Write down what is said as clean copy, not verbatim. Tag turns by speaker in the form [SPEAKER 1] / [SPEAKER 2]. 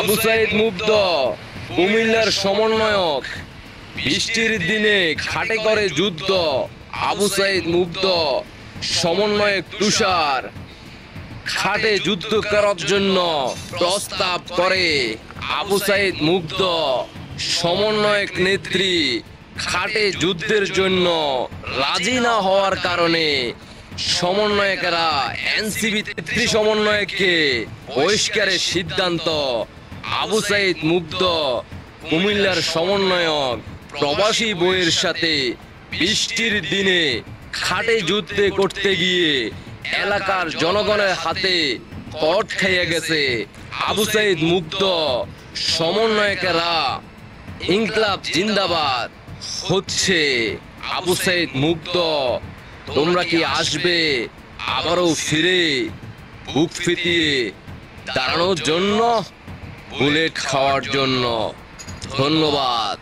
[SPEAKER 1] আবু সাইদ মুগ্ধ কুমিল্লার সমন্বয়ক। বৃষ্টির দিনে খাটে করে যুদ্ধ আবু সাইদ মুগ্ধ সমন্বয়ক তুষার। খাটে যুদ্ধ করার জন্য প্রস্তাব করে আবু সাইদ মুগ্ধ সমন্বয়ক নেত্রী। খাটে যুদ্ধের জন্য রাজি না হওয়ার কারণে সমন্বয়কেরা এনসিবি ৩৩ সমন্বয়ককে বহিষ্কারের সিদ্ধান্ত। আবু সাইদ মুগ্ধ কুমিল্লার সমন্বয়ক প্রবাসী বইয়ের সাথে বৃষ্টির দিনে খাটে যুদ্ধ করতে গিয়ে এলাকার জনগণের হাতে কট খেয়ে গেছে। আবু সাইদ মুগ্ধ সমন্বয়কেরা ইনকলাব জিন্দাবাদ হচ্ছে। আবু সাইদ মুগ্ধ তোমরা কি আসবে আবারও ফিরে বুক ফিতিয়ে দাঁড়ানোর জন্য, বুলেট খাওয়ার জন্য? ধন্যবাদ।